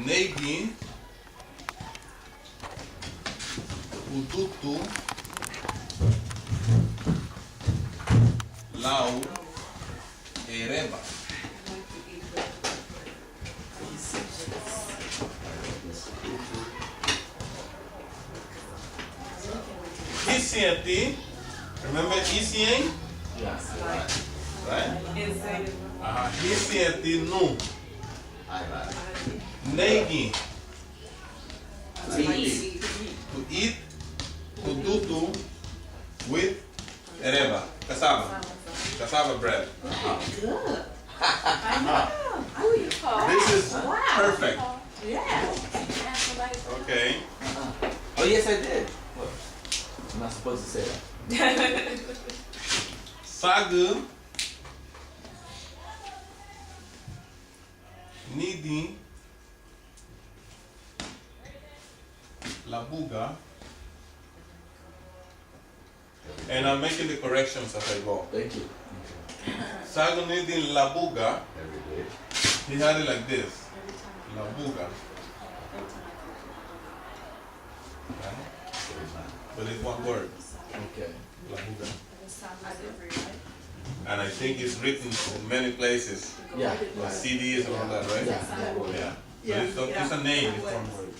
Neigin Hudutu Lau Ereba. Hisienti, remember Hisienti? Yes. Right? Hisienti Nun Neigin. To eat Hudutu with ereba, cassava bread. Good. I know. This is perfect. Yeah. Okay. Oh yes, I did. What? I'm not supposed to say that. Sagu Neigin Labuga, and I'm making the corrections as I go. Thank you. Sagu Neigin Labuga, Every day. he had it like this. Labuga. Right? But it's one word. Okay. Labuga. And I think it's written in many places. Yeah. On Right. CDs and all that, right? Yeah. Yeah. But it's a name, it's one word.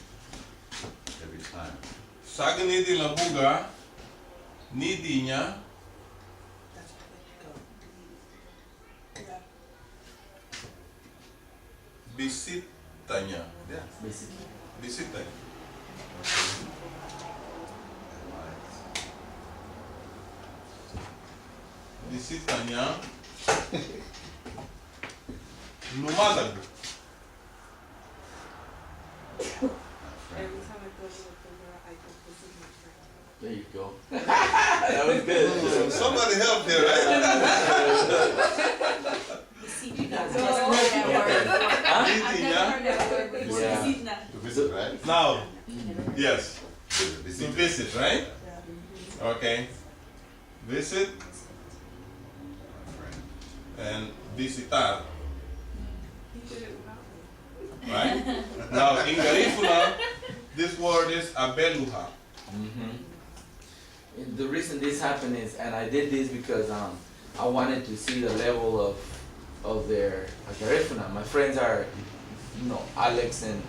Every time. Sagu Neigin Labuga, Nidinya, Bisitanya. Yeah. Basically. Bisitanya. Bisitanya. Numadag. Every time I go to the program, I go visit my friend. There you go. That was good. Somebody help here, right? Nidinya. To visit, right? Now, yes, To to visit. visit, right? Okay. Visit My friend. and visitar, He did it without me. right? Now, in Garifuna, this word is abeluha. The reason this happened is, and I did this because I wanted to see the level of their Garifuna. My friends are, Alex and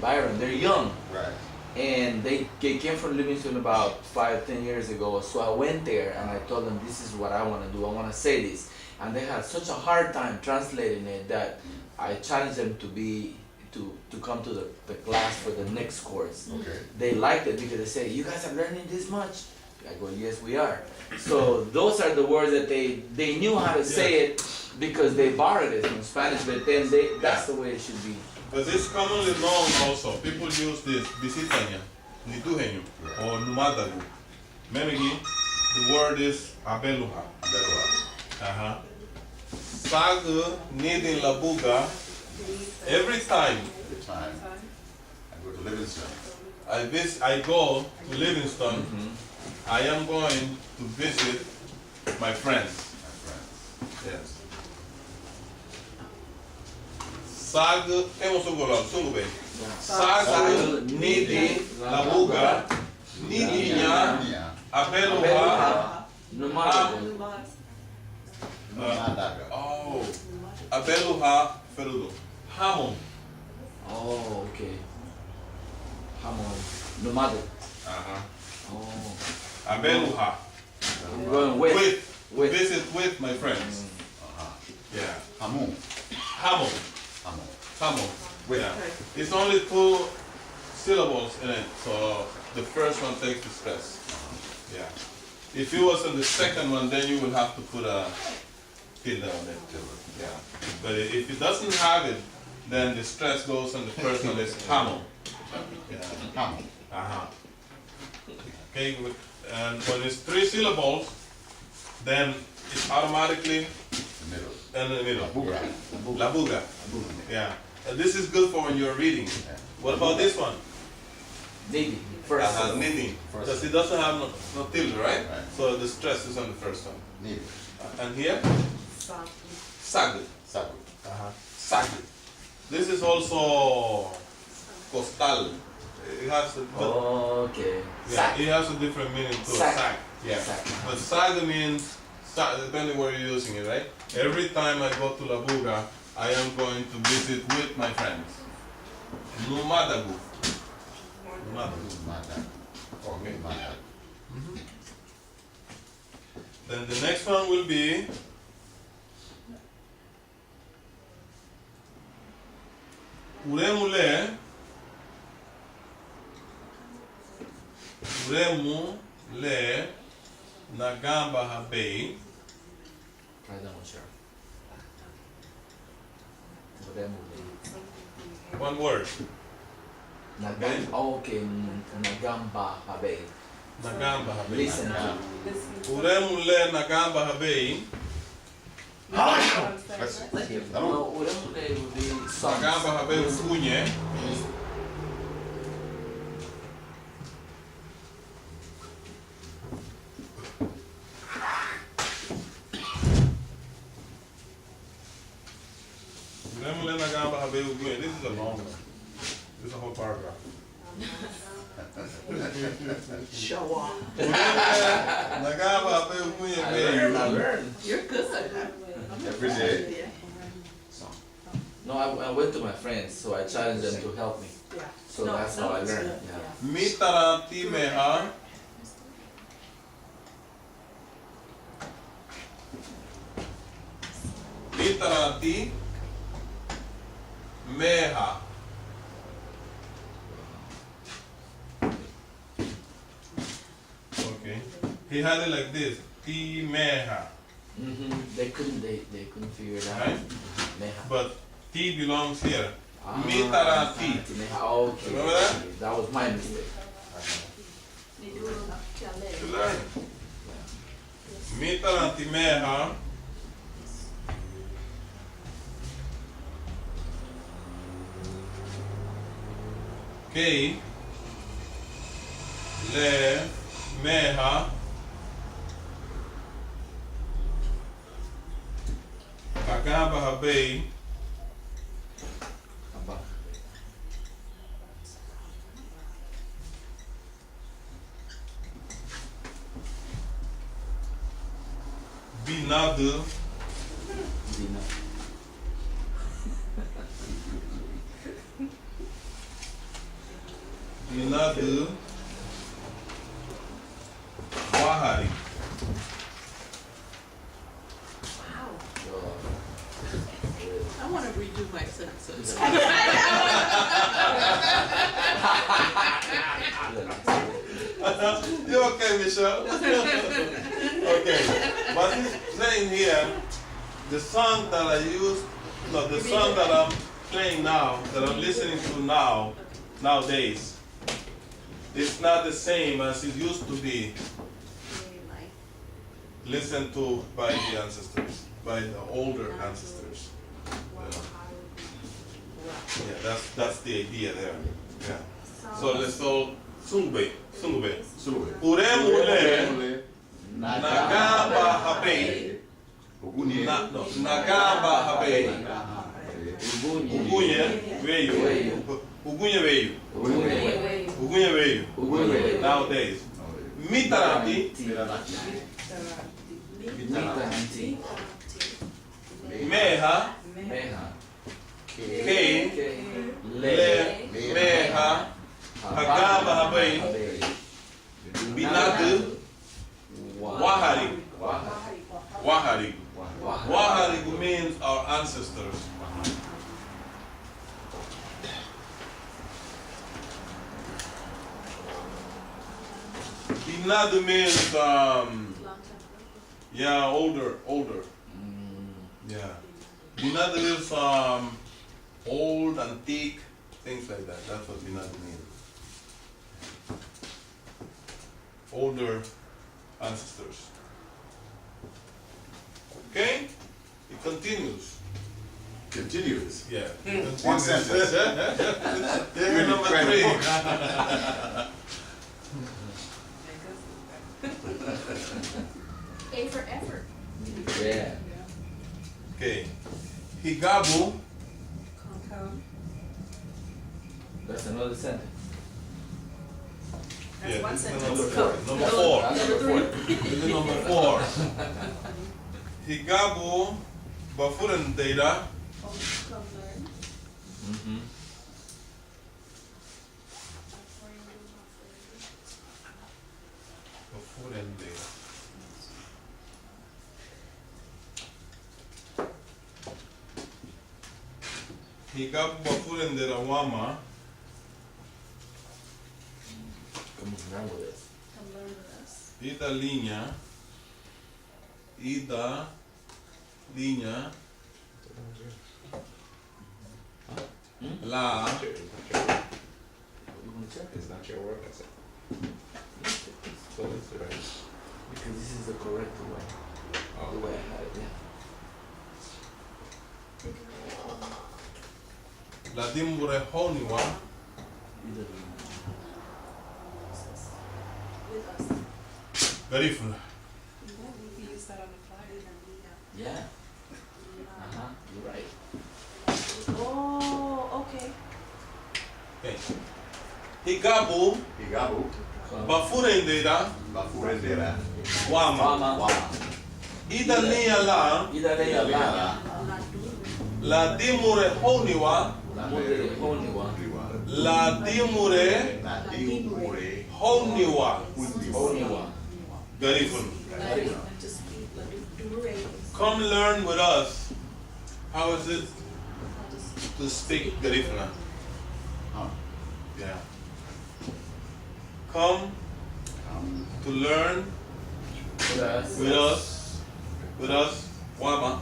Byron. They're young, Right. and they came from Livingston about 5-10 years ago. So I went there and I told them, this is what I want to do. I want to say this, and they had such a hard time translating it that I challenged them to come to the class for the next course. Okay. They liked it because they say, you guys are learning this much? I go, yes, we are. So those are the words that they knew how to say it because they borrowed it from Spanish, but then that's the way it should be. But it's commonly known also. People use this visitanya, niduhenyo, or numadagu. Memigi, the word is abeluha. Better. Sagu Neigin Labuga. Every time Every time I go to Livingston. I go to Livingston, I am going to visit my friends. My friends. Yes. Sagu, temos un golón, sungube. Sagu Neigin Labuga, Nidinya, Yeah. Abeluha. Numadagu. Madaga. Oh, Abeluha Ferudo. Hamon. Oh, okay. Hamon. Numadagu. Oh. Abeluha. I'm going with. Visit with my friends. Yeah. Hamu. Hamon. Hamu. Hamon. Yeah. It's only 2 syllables in it, so the first one takes the stress. Yeah. If it was on the second one, then you will have to put a tilde on it. Yeah. But if it doesn't have it, then the stress goes on the first one. It's Hamon. Yeah. Hamu. Okay. And when it's 3 syllables, then it's automatically The middle. in the middle. Buga. Labuga. Yeah. And this is good for when you're reading. What about this one? Nidi. First. Knitting. First. Because it doesn't have no tilde, right? Right. So the stress is on the first one. Need. And here? Sag. Sagu. Sag. This is also costal. It has a, but, Okay. yeah, it has a different meaning to Sag. sag. Yeah. Sag. But sag means, depending where you're using it, right? Every time I go to La Buga, I am going to visit with my friends. Numadagu. Numadagu. Mata. Okay, mata. Then the next one will be Uremule. Uremule Nagamba Habei. Try that one, sure. One word. Okay, Nagamba Habe. Nagamba Habei. Listen to. Uremule Nagamba Habei. Let's hear that one. No, Uremule would be songs. Nagamba Habei Ugunye. Uremule Nagamba Habei Ugunye. This is a long one. This is a whole paragraph. Show off. Nagamba Habei Ugunye I Bei. learned. You're good. Every day. Yeah. No, I went to my friends, so I challenged them to help me. Yeah. So No, that's no, how I it's learned. good, Yeah. Mitarati meha. Mitarati meha. Okay. He had it like this. Ti meha. They couldn't figure it out. Right? Meha. But T belongs here. Ah, Mitarati. Meha. Okay. Remember that? Okay, that was my mistake. You learn. Mitarati meha. Okay. Le meha. Kagamba habei. Aba. Binadu. Dina. Binadu. Wahari. I want to redo my sentences. You okay, Michelle? Okay. What he's saying here, the song that I used, no, the song that I'm playing now, that I'm listening to now, nowadays, it's not the same as it used to be listened to by the ancestors, by the older ancestors. Yeah, that's the idea there. Yeah. So let's all sungbe. Sulu. Uremule Nagamba Habei. Ogunye. No, Nagamba Habei. Ugunye Veyu. Ugunye Veyu. Ugunye Veyu. Ugunye. Nowadays. Mitarati. Mitanti. Meha. Meha. Ke. Le. Meha. Hagamba Habei. Binadu. Wahari. Wahari. Wahari means our ancestors. Binadu means yeah, older. Yeah. Binadu is old, antique, things like that. That's what binadu means. Older ancestors. Okay? It continues. Continues. Yeah. One sentence. Here, number 3. A for effort. Yeah. Okay. Higabu. Come. That's another sentence. That's Yeah, one this is sentence. number Come. four. Number four. That's number four. This is number four. Higabu bafuren data. Come learn. Mm-hmm. Bafuren data. Higabu bafuren data wama. Come around with it. Come learn with us. Ida linha. Ida linha. La. You want to check it? It's not your work, I said. So it's right. Because this is the correct way. The way I had it, yeah. La dimbure honiwa. Either With us. Garifuna. We use that on the flyer. yeah. Uh-huh. You're right. Oh, okay. Okay. Higabu Higabu, bafuren data bafurendera, wama. Mama. wama, Ida linha la. Either they are la. La dimure honiwa. La mother only one. riwa, La dimure na dimure, honiwa. Only one. Garifuna. And to speak, like, do ratings. Come learn with us. How is it How to speak. to speak Garifuna? huh, Yeah. Come to learn with us, Wama.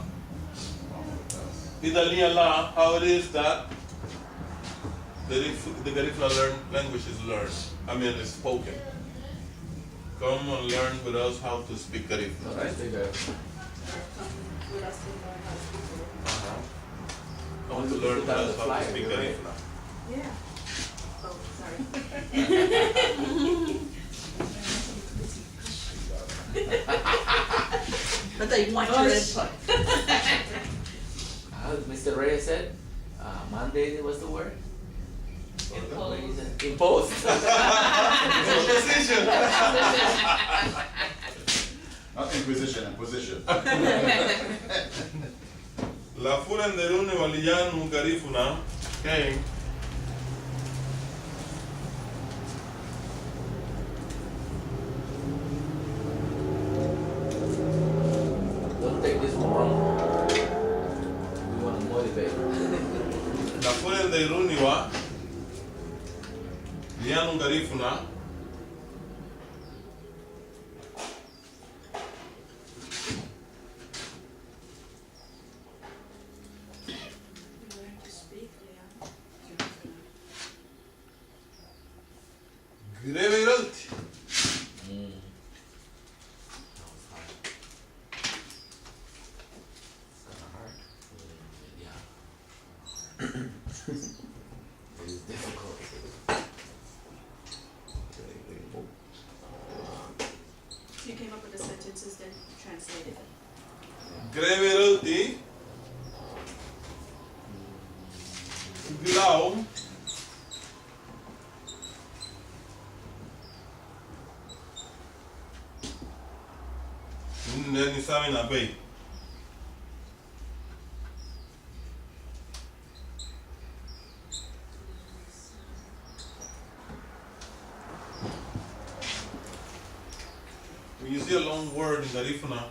Ida linha la, how it is that the Garifuna language is learned. I mean, it's spoken. Come and learn with us how to speak Garifuna. Alright, they go. Come with us to learn how to speak. Come to learn with us how to speak Garifuna. Yeah. Oh, sorry. But they want your input. Mr. Reyes said, Monday was the word? Impose. Position. not inquisition and position. La furen de rune waliyanu Garifuna came. Don't take this one wrong. We want to motivate. La furen de rune wa liyanu Garifuna. Learn to speak, Leon. Greveralti. Yeah. It is difficult. You came up with the sentences, then translated them. Greveralti. Glau. Nani sami na bay. When you see a long word in Garifuna,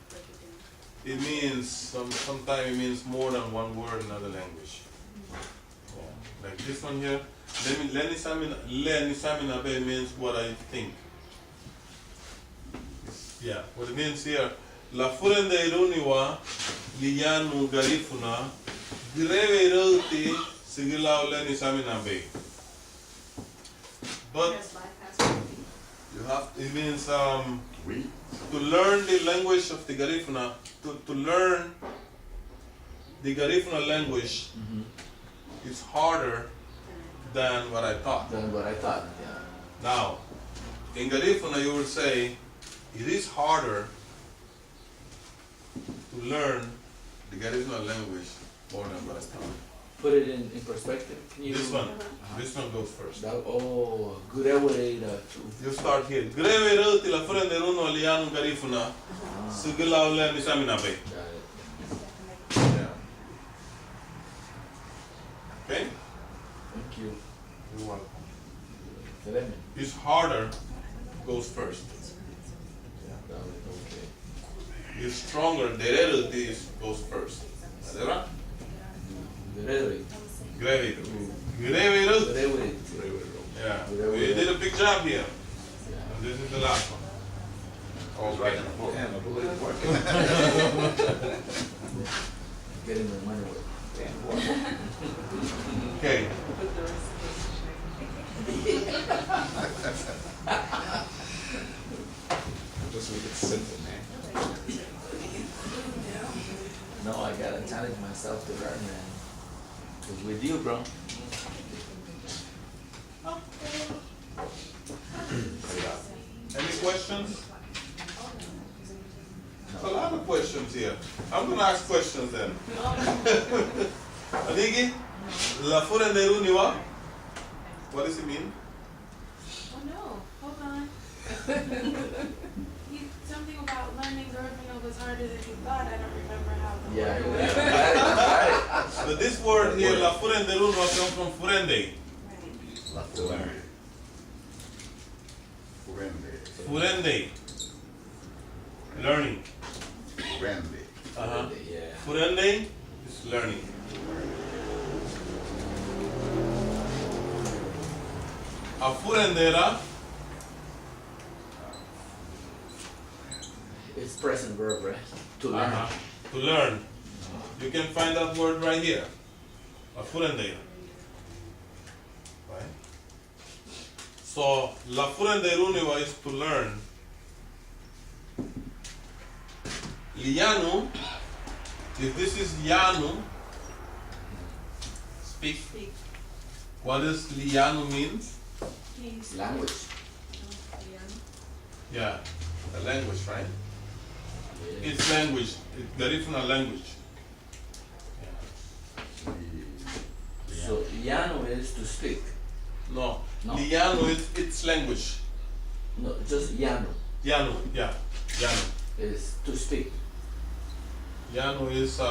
Break it down. it means sometimes it means more than one word in another language. Yeah. Like this one here, Leni Samina Bay means what I think. Yeah, what it means here, La furende iruniwa liyanu Garifuna greve iroti sigila Leni Samina Bay. But Yes, bypass. you have, it means We, to learn the language of the Garifuna, to learn the Garifuna language is harder than what I thought. Than what I thought, yeah. Now, in Garifuna you will say, it is harder to learn The Garifuna language more than Barata. Put it in perspective. Can you? This one. Uh-huh. This one goes first. That, oh, Gurewere You start here. Greve roti la frente runo lianu Garifuna. Sugila ule nisamina bay. Got it. Yeah. Okay? Thank you. You're welcome. Tremendo. This harder goes first. Got it. Okay. This stronger, derero this goes first. ¿Verdad? Gurewere. Greve. Greve roti. Gurewere. Yeah. We did a big job here. Yeah. And this is the last one. It's right in the book. Damn, I believe it worked. Getting my money worth. Okay. Just make it simple, man. No, I gotta challenge myself to learn, man. It's with you, bro. Any questions? A lot of questions here. I'm gonna ask questions then. Anigi, la fura neruniwa. What does it mean? Oh no, hold on. Something about learning Garifuna was harder than you thought. I don't remember how. Yeah, got it. But this word here, la fura neruniwa, comes from furende. La Furende. Furende. Furende. Learning. Furende. Uh-huh. Yeah. Furende is learning. A furendera, It's present verb, right? To learn. to learn. You can find that word right here. A furendera. Right? So, la furenderuniwa is to learn. Lianu, if this is Yanu, speak. Speak. What does Lianu means? Please. Language. Yeah, the language, right? Yeah. It's language, it's Garifuna language. So Yano is to speak. No, No. Lianu is its language. No, just Yano Yanu, yeah, Yanu. is to speak. Yanu is speech.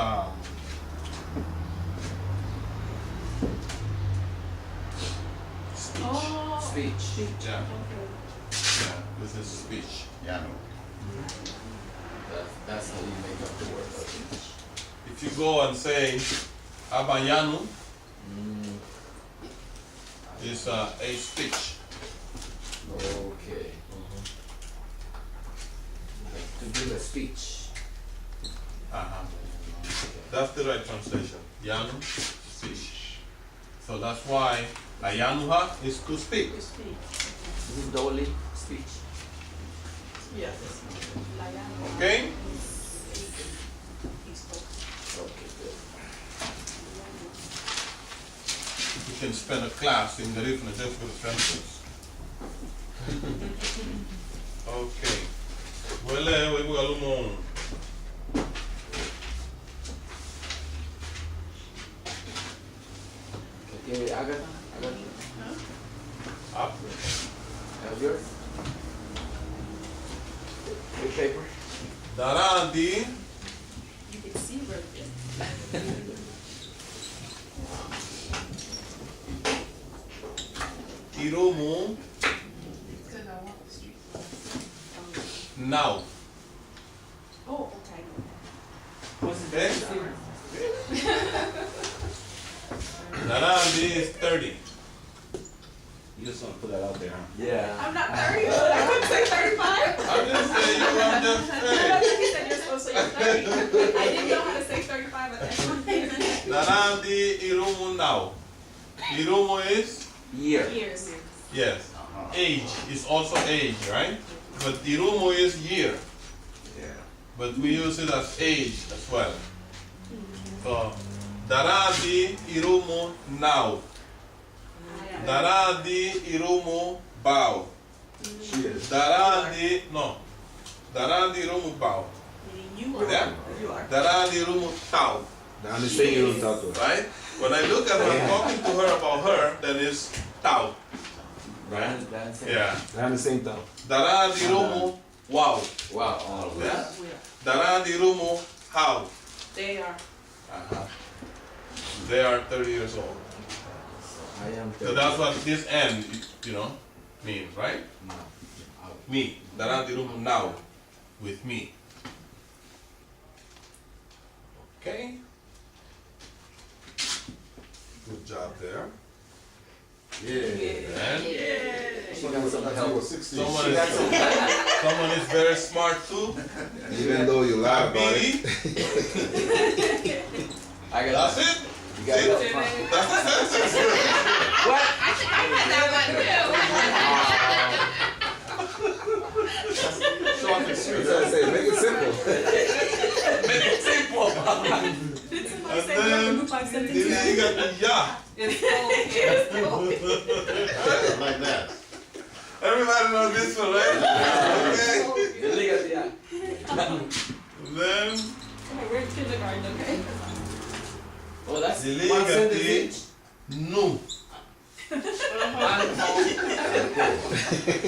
Oh. Speech. Yeah, Okay. yeah, this is speech. Yano. That's how you make up the word. If you go and say Abayanu, Mm, is a speech. okay. Like to give a speech. Uh-huh. That's the right translation. Yanu, speech. So that's why Ayanuha is to speak. To speak. This is Dolly speech. Yes. Okay? He spoke. Okay, good. You can spend a class in Garifuna just for the sentences. Okay. Well, we will move. Okay, Agatha? Agatha? Up. Have yours? Your paper? Darandi, You can see right there. Irumu, Because I walk the street. now. Oh, okay. What's Okay? Darandi is 30. You just want to put that out there, huh? Yeah. I'm not 30, but I couldn't say 35. I'm just saying you want to I say. think you said you're supposed to say 30. I didn't know how to say 35 at that point. Darandi Irumu now. Irumu is, Year. Years. yes, age is also age, right? But Irumu is year. Yeah. But we use it as age as well. So, Darandi Irumu now. Darandi Irumu bow. She is. Darandi, no. Darandi Irumu bow. Meaning you are. Yeah. You are. Dara di rumu tau. Now understand your own thought. Right? When I look at her talking to her about her, then it's tau. Right? Yeah. They're on the same thought. Dara di rumu wow. Wow. Oh, Yeah. We are. Dara di rumu how. They are. Uh-huh. They are 30 years old. I am. So that's what this N, you know, means, right? No. Me. Dara di rumu now. With me. Okay. Good job there. Yeah. And She got some help. someone is very smart too. Even though you lie about it. I got That's it. You got See? it. That's the sentence. What? Short and sweet. I say, make it simple. Make it simple. Did somebody And say then remember 5 sentences? then you got the ya. It's cold. Like that. Everybody knows this one, right? Okay. Then Okay, we're in kindergarten, okay? Oh, that's the one sentence legal each. no.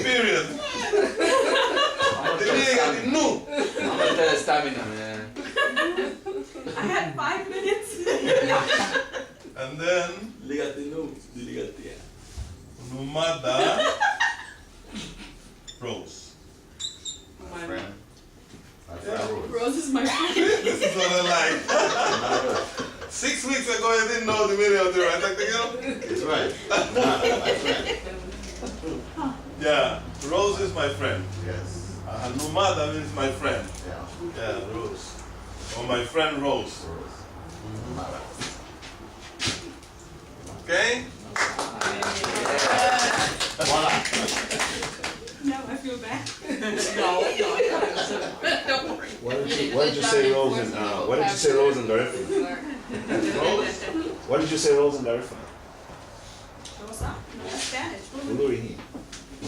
Period. The legal no. I'm gonna tell the stamina, man. I had 5 minutes. And then Ligati no. Ligati. Numada Rose. My friend. My friend Rose. Rose is my friend. This is what I like. 6 weeks ago, you didn't know the meaning of the right. Like the girl? It's right. My friend. Yeah, Rose is my friend. Yes. Numada means my friend. Yeah. Yeah, Rose. Or my friend Rose. Rose. Okay? Now I feel bad. Don't worry. Why did you say Rose and what did you say Rose and Garifuna? Rose? What did you say Rose and Garifuna? What's up? No, that's Spanish. Ulurihi.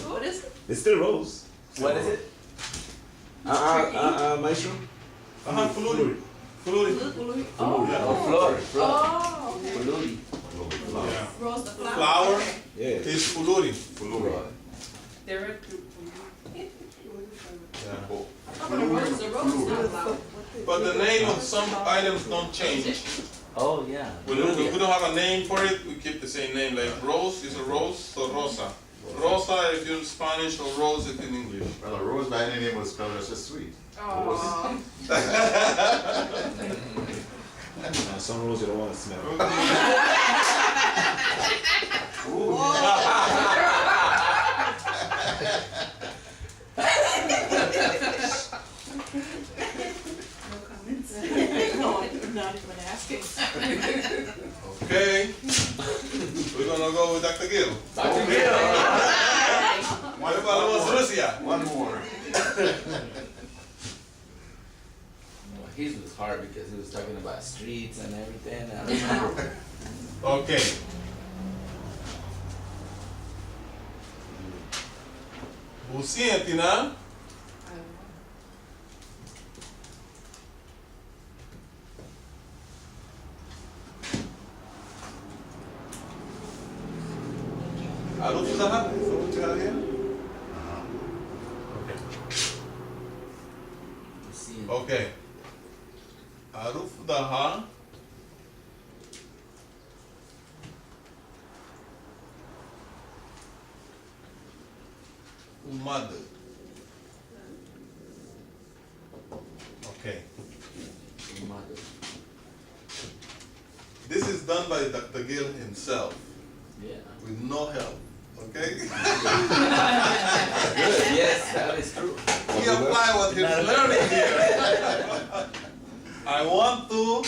What is it? It's still Rose. What is it? Maestro? Fuluri. Fuluri. Oh. Yeah. Oh, Flor. Flor. Oh, okay. Fuluri. Yeah. Rose the flower. Flower Yeah. is Fuluri. They're a Yeah. Oh, but a rose is a rose, not a flower. But the name of some items don't change. Oh, yeah. We don't have a name for it, we keep the same name. Like Rose is a rose, so Rosa. Rosa if you're in Spanish or Rose if in English. Well, a rose by any name was spelled as just sweet. Aw. Some Rose you don't want to smell. No comments. No, I'm not even asking. Okay. We're gonna go with Dr. Gill. Dr. Gill. What about Russia? One more. His was hard because he was talking about streets and everything. I remember. Okay. Hisienti Nun Hadutu. Is that what you have here? See, Okay. Aruf daha umad. Okay. mother. This is done by Dr. Gill himself Yeah. with no help. Okay? Good. Yes, that is true. He apply what he's learning here. I want to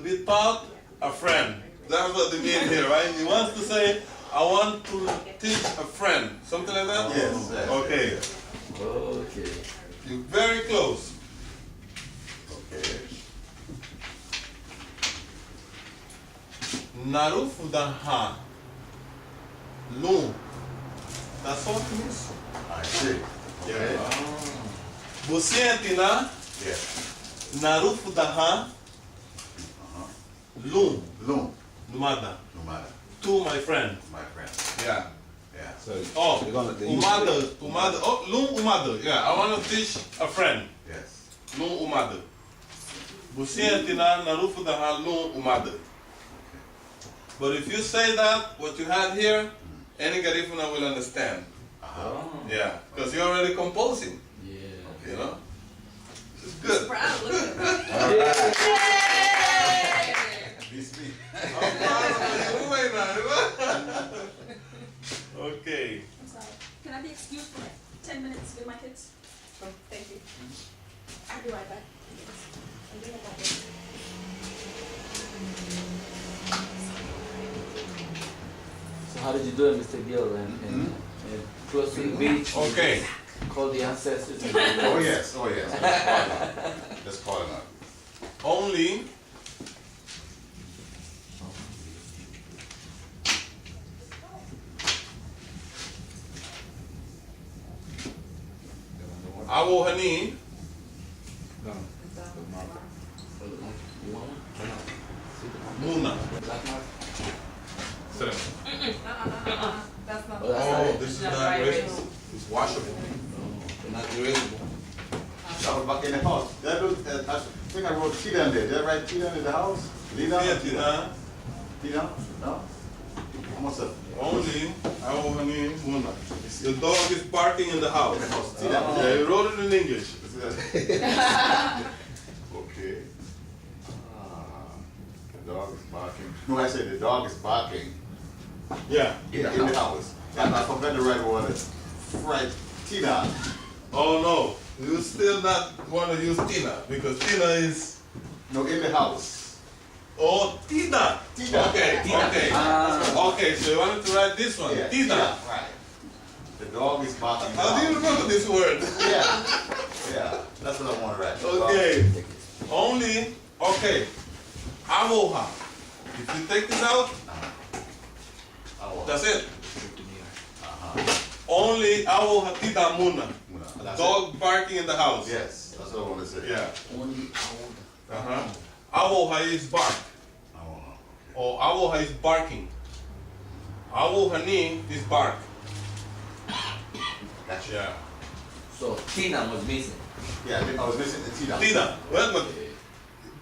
be taught a friend. That's what they mean here, right? He wants to say, I want to teach a friend. Something like that? Yes. Okay. Okay. You're very close. Okay. Narufudaha. Lu. That's what it means. I see. Okay. Hisienti na Yes. narufu daha lum Loom. numada. No matter. To my friend. My friend. Yeah. Yeah. So Oh, they're gonna they use umada, umada. Oh, lum umada. Yeah, I want to teach a friend. Yes. Lum umada. Hisienti na narufu daha lum umada. But if you say that, what you had here, any Garifuna will understand. Oh. Yeah, because you're already composing. Yeah. You know? It's good. Proud, look at him. Beats me. I'm proud of you right now. Okay. I'm sorry. Can I be excused for like 10 minutes with my kids? Thank you. I'll be right back. I'll be right back. So how did you do it, Mr. Gill? And close to the beach. Okay. Call the ancestors. And Oh yes. Oh yes. Just call him up. Only Awo Hani no. You want one? Muna. Black mark? That's not. Oh, that's not Oh, it. this is Not not right. erasable. It's washable. They're not erasable. That was back in the house. That was, I think I wrote Tita in there. Did I write Tita in the house? Lita? Hisienti na Tita? No? Almost up. only Awo Hani Muna. The dog is barking in the house. Tita. Yeah, you wrote it in English. Okay. The dog is barking. No, I said the dog is barking Yeah. in the house. And I forgot the right word. Right. Tina. Oh no, you still not want to use Tina because Tina is. No, in the house. Oh, Tina. Tina. Okay, okay. Okay, so you wanted to write this one, Yeah. Tina. Right. The dog is barking. in the How do you house. remember this word? Yeah. Yeah. That's what I want to write. The dog- Okay. Only, okay. Aloha. If you take this out, Oh, that's it. uh-huh. Only Aloha Tita Muna. That's it. Dog barking in the house. Yes, that's what I want to say. Yeah. Only old. Uh-huh. Aloha is bark. Oh, Or Aloha is barking. Aloha ni is bark. gotcha. Yeah. So Tina was missing. Yeah, I was missing the Tina. Tina. Well, but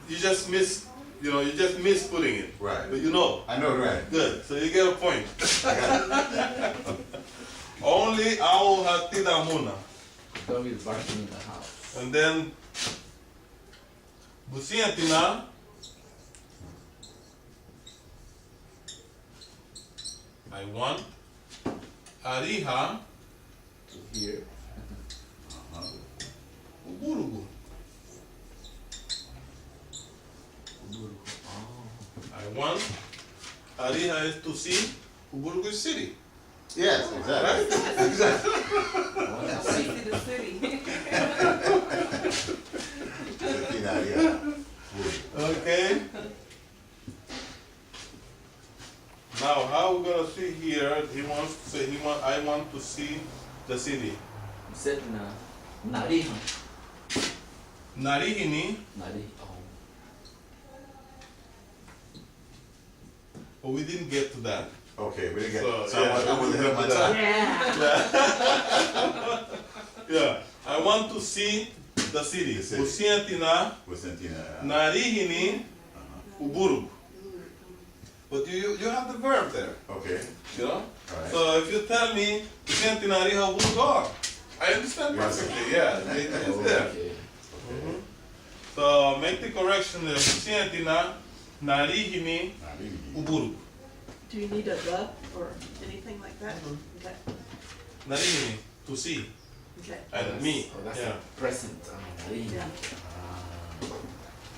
you just miss, you just miss putting it. Right. But you know. I know, right. Good. So you get a point. I got it. Only Aloha Tita Muna. Dog is barking in the house. And then Hisienti na I want Ariha To here. Uburugu. I want Ariha is to see Uburugu City. Yes, exactly. Exactly. I want to see the city. The Tina, yeah. Okay. Now, how we gonna see here? He wants to say I want to see the city. He said Nariha. Narihini, Nari. Oh. but we didn't get to that. Okay, we didn't get So, so yeah, I wasn't we good my didn't time. Yeah, I want to see the city. The city. Hisienti na With Tina. narihini uburugu. But you have the verb there, Okay. you know? Alright. So if you tell me Hisienti nariha uburugu, oh, I understand Yes. perfectly. Yeah, it's there. Okay. Mhm. So make the correction there. Hisienti na narihini uburugu. Do you need a the or anything like that? Okay. Narihini, to see, Okay. and me. Oh, that's Yeah. a present. Nariha. Yeah.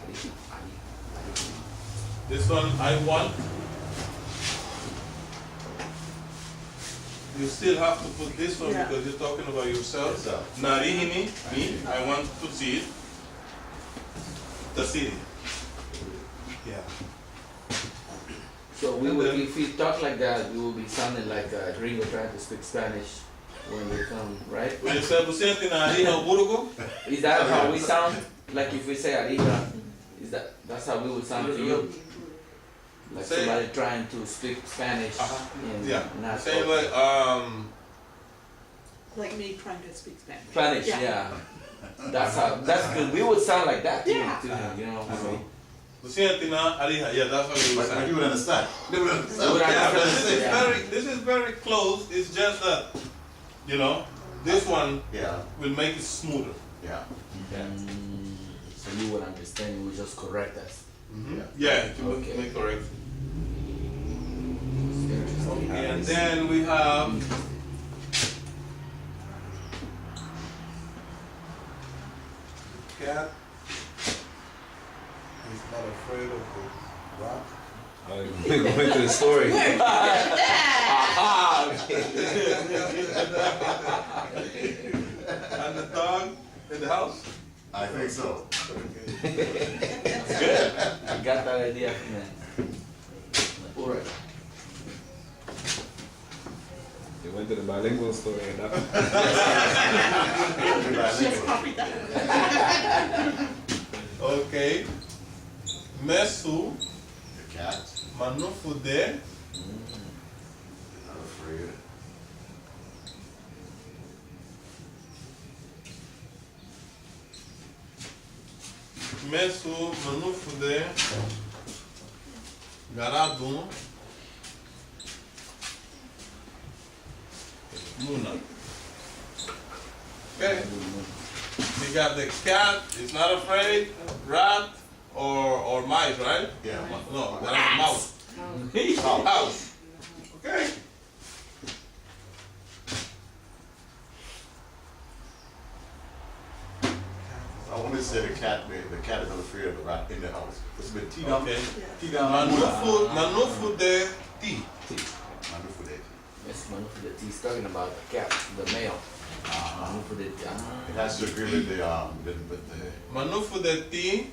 Nariha. Nariha. This one I want. You still have to put this one Yeah. because you're talking about yourself. Yourself. Narihini, me, I want to see it. The city. Yeah. So we And would, then- if we talk like that, we will be sounding like a gringo trying to speak Spanish when they come, right? When you say Hisienti nariha uburugu, Is that how we sound? Like if we say arriba, that's how we would sound to you? Like Say- somebody trying to speak Spanish and Yeah. not Same spoken. way, Like me trying to speak Spanish. Spanish, yeah. That's good. We would sound like that to Yeah. him, you know. Hisienti Nun Neigin, yeah, that's what we But say. you would understand. They would understand. They would Yeah, but understand. this is very close. It's just that, you know, this one Yeah, will make it smoother. yeah. So you would understand. You would just correct us. Yeah, to Okay. make correct. It's interesting. Okay, and then we have cat. He's not afraid of the rock. Oh, you went to the story. Ah, okay. And the dog in the house. I think so. I got that idea from him. Alright. You went to the bilingual story and that. Just copy that. Okay. Mesu The cat, manufude not afraid. Mesu manufude garadu muna. Okay. We got the cat, it's not afraid, rat or mice, right? Yeah. No, that's mouse. House. Okay. I want to say the cat is not afraid of the rat in the house. It's been tea down. Okay. Tea down. Manufude tea. Manu for that. Yes, Manu for the he's talking about the cat, the male. Manu for the It has to agree with the Manufude tea